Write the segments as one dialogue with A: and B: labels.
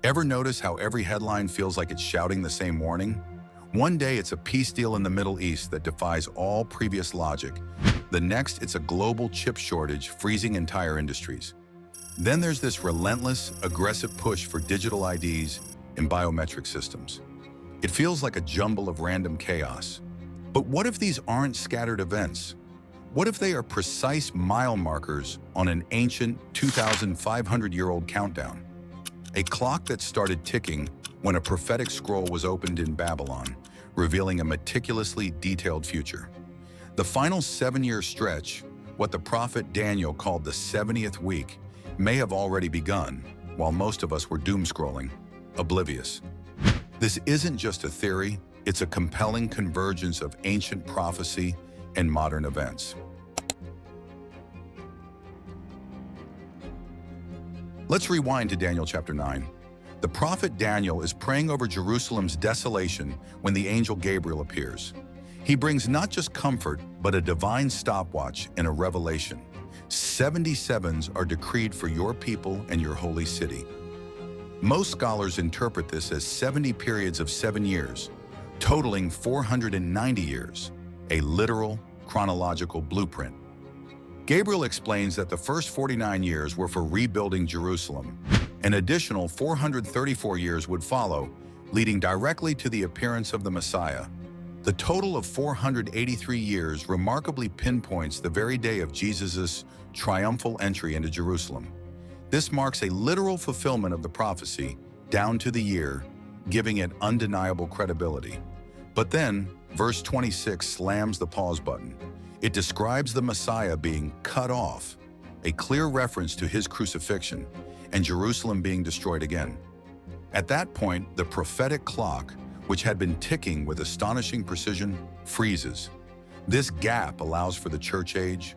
A: Ever notice how every headline feels like it's shouting the same warning? One day it's a peace deal in the Middle East that defies all previous logic. The next, it's a global chip shortage freezing entire industries. Then there's this relentless, aggressive push for digital IDs and biometric systems. It feels like a jumble of random chaos. But what if these aren't scattered events? What if they are precise mile markers on an ancient 2,500-year-old countdown? A clock that started ticking when a prophetic scroll was opened in Babylon, revealing a meticulously detailed future. The final 7-year stretch, what the prophet Daniel called the 70th week, may have already begun, while most of us were doom-scrolling, oblivious. This isn't just a theory, it's a compelling convergence of ancient prophecy and modern events. Let's rewind to Daniel chapter 9. The prophet Daniel is praying over Jerusalem's desolation when the angel Gabriel appears. He brings not just comfort, but a divine stopwatch and a revelation. 77s are decreed for your people and your holy city. Most scholars interpret this as 70 periods of 7 years, totaling 490 years, a literal, chronological blueprint. Gabriel explains that the first 49 years were for rebuilding Jerusalem. An additional 434 years would follow, leading directly to the appearance of the Messiah. The total of 483 years remarkably pinpoints the very day of Jesus' triumphal entry into Jerusalem. This marks a literal fulfillment of the prophecy, down to the year, giving it undeniable credibility. But then, verse 26 slams the pause button. It describes the Messiah being cut off, a clear reference to his crucifixion, and Jerusalem being destroyed again. At that point, the prophetic clock, which had been ticking with astonishing precision, freezes. This gap allows for the church age,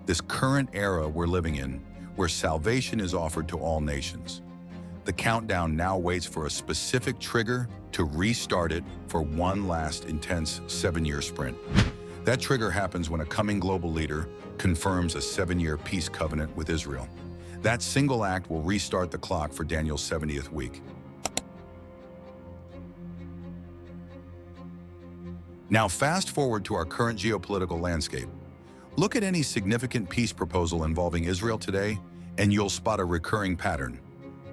A: this current era we're living in, where salvation is offered to all nations. The countdown now waits for a specific trigger to restart it for one last intense 7-year sprint. That trigger happens when a coming global leader confirms a 7-year peace covenant with Israel. That single act will restart the clock for Daniel's 70th week. Now fast forward to our current geopolitical landscape. Look at any significant peace proposal involving Israel today, and you'll spot a recurring pattern.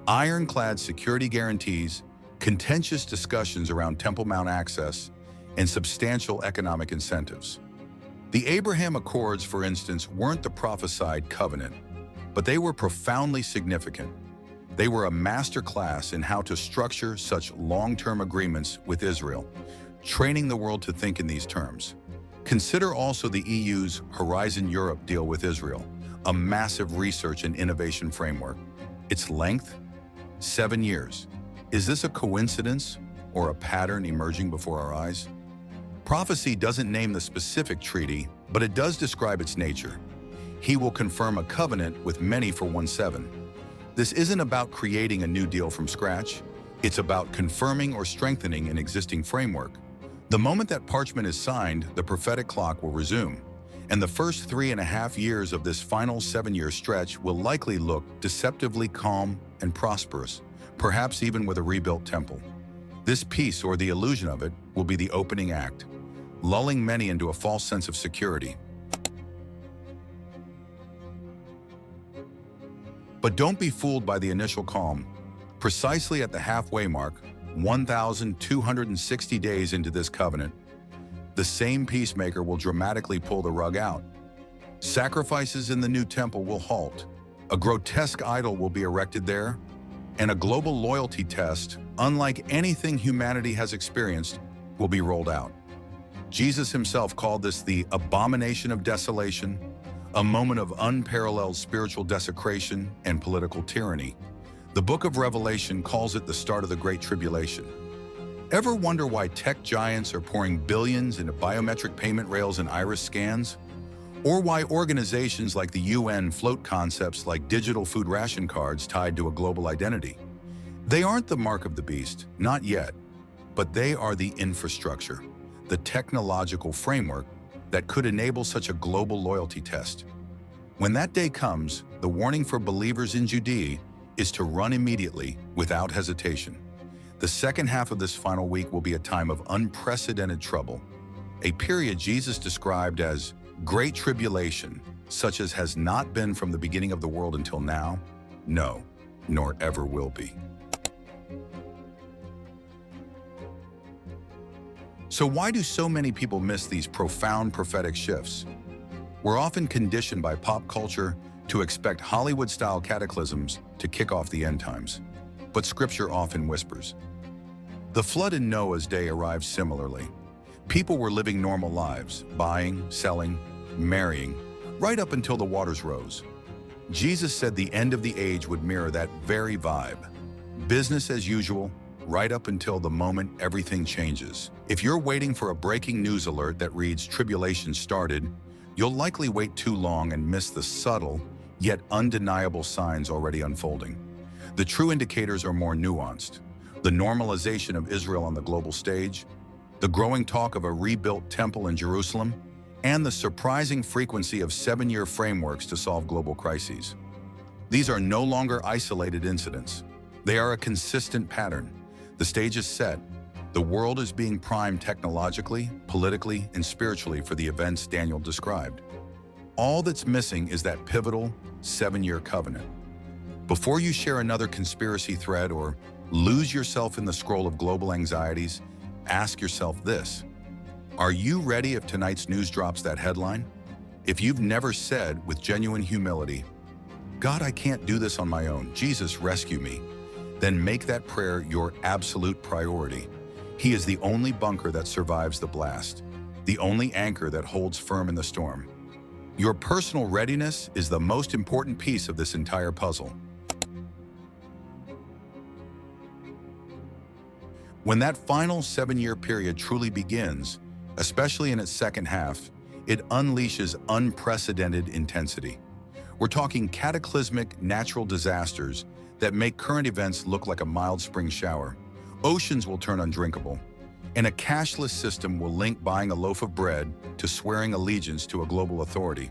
A: Ironclad security guarantees, contentious discussions around Temple Mount access, and substantial economic incentives. The Abraham Accords, for instance, weren't the prophesied covenant, but they were profoundly significant. They were a masterclass in how to structure such long-term agreements with Israel, training the world to think in these terms. Consider also the EU's Horizon Europe deal with Israel, a massive research and innovation framework. Its length? 7 years. Is this a coincidence or a pattern emerging before our eyes? Prophecy doesn't name the specific treaty, but it does describe its nature. He will confirm a covenant with many for 1/7. This isn't about creating a new deal from scratch. It's about confirming or strengthening an existing framework. The moment that parchment is signed, the prophetic clock will resume, and the first 3.5 years of this final 7-year stretch will likely look deceptively calm and prosperous, perhaps even with a rebuilt temple. This peace, or the illusion of it, will be the opening act, lulling many into a false sense of security. But don't be fooled by the initial calm. Precisely at the halfway mark, 1,260 days into this covenant, the same peacemaker will dramatically pull the rug out. Sacrifices in the new temple will halt, a grotesque idol will be erected there, and a global loyalty test, unlike anything humanity has experienced, will be rolled out. Jesus himself called this the abomination of desolation, a moment of unparalleled spiritual desecration and political tyranny. The book of Revelation calls it the start of the Great Tribulation. Ever wonder why tech giants are pouring billions into biometric payment rails and iris scans? Or why organizations like the UN float concepts like digital food ration cards tied to a global identity? They aren't the mark of the beast, not yet, but they are the infrastructure, the technological framework that could enable such a global loyalty test. When that day comes, the warning for believers in Judea is to run immediately without hesitation. The second half of this final week will be a time of unprecedented trouble, a period Jesus described as great tribulation, such as has not been from the beginning of the world until now, no, nor ever will be. So why do so many people miss these profound prophetic shifts? We're often conditioned by pop culture to expect Hollywood-style cataclysms to kick off the end times. But Scripture often whispers. The flood in Noah's day arrived similarly. People were living normal lives, buying, selling, marrying, right up until the waters rose. Jesus said the end of the age would mirror that very vibe. Business as usual, right up until the moment everything changes. If you're waiting for a breaking news alert that reads "Tribulation started," you'll likely wait too long and miss the subtle, yet undeniable signs already unfolding. The true indicators are more nuanced. The normalization of Israel on the global stage, the growing talk of a rebuilt temple in Jerusalem, and the surprising frequency of 7-year frameworks to solve global crises. These are no longer isolated incidents. They are a consistent pattern. The stage is set. The world is being primed technologically, politically, and spiritually for the events Daniel described. All that's missing is that pivotal 7-year covenant. Before you share another conspiracy thread or lose yourself in the scroll of global anxieties, ask yourself this. Are you ready if tonight's news drops that headline? If you've never said with genuine humility, "God, I can't do this on my own. Jesus, rescue me," then make that prayer your absolute priority. He is the only bunker that survives the blast, the only anchor that holds firm in the storm. Your personal readiness is the most important piece of this entire puzzle. When that final 7-year period truly begins, especially in its second half, it unleashes unprecedented intensity. We're talking cataclysmic natural disasters that make current events look like a mild spring shower. Oceans will turn undrinkable, and a cashless system will link buying a loaf of bread to swearing allegiance to a global authority.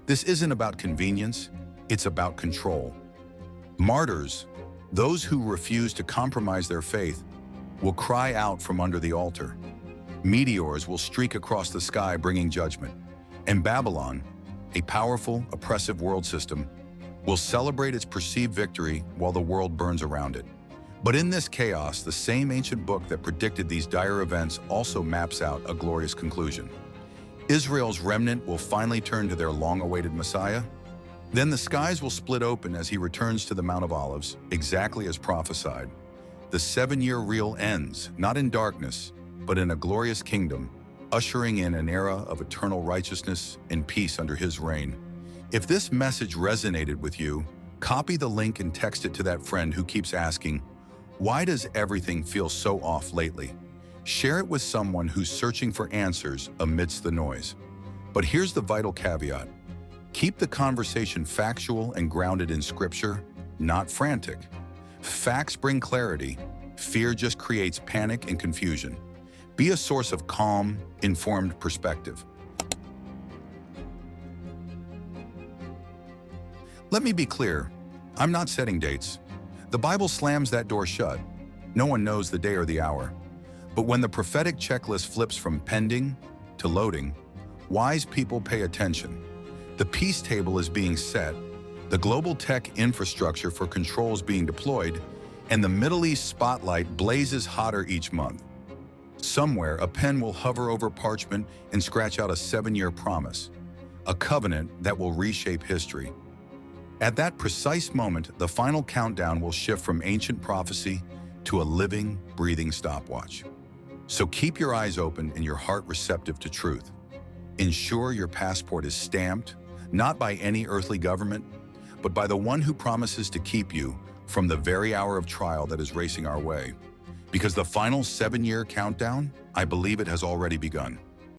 A: This isn't about convenience, it's about control. Martyrs, those who refuse to compromise their faith, will cry out from under the altar. Meteors will streak across the sky bringing judgment. And Babylon, a powerful, oppressive world system, will celebrate its perceived victory while the world burns around it. But in this chaos, the same ancient book that predicted these dire events also maps out a glorious conclusion. Israel's remnant will finally turn to their long-awaited Messiah. Then the skies will split open as he returns to the Mount of Olives, exactly as prophesied. The 7-year rule ends, not in darkness, but in a glorious kingdom, ushering in an era of eternal righteousness and peace under his reign. If this message resonated with you, copy the link and text it to that friend who keeps asking, "Why does everything feel so off lately?" Share it with someone who's searching for answers amidst the noise. But here's the vital caveat. Keep the conversation factual and grounded in Scripture, not frantic. Facts bring clarity. Fear just creates panic and confusion. Be a source of calm, informed perspective. Let me be clear. I'm not setting dates. The Bible slams that door shut. No one knows the day or the hour. But when the prophetic checklist flips from pending to loading, wise people pay attention. The peace table is being set, the global tech infrastructure for control is being deployed, and the Middle East spotlight blazes hotter each month. Somewhere, a pen will hover over parchment and scratch out a 7-year promise, a covenant that will reshape history. At that precise moment, the final countdown will shift from ancient prophecy to a living, breathing stopwatch. So keep your eyes open and your heart receptive to truth. Ensure your passport is stamped, not by any earthly government, but by the one who promises to keep you from the very hour of trial that is racing our way. Because the final 7-year countdown, I believe it has already begun.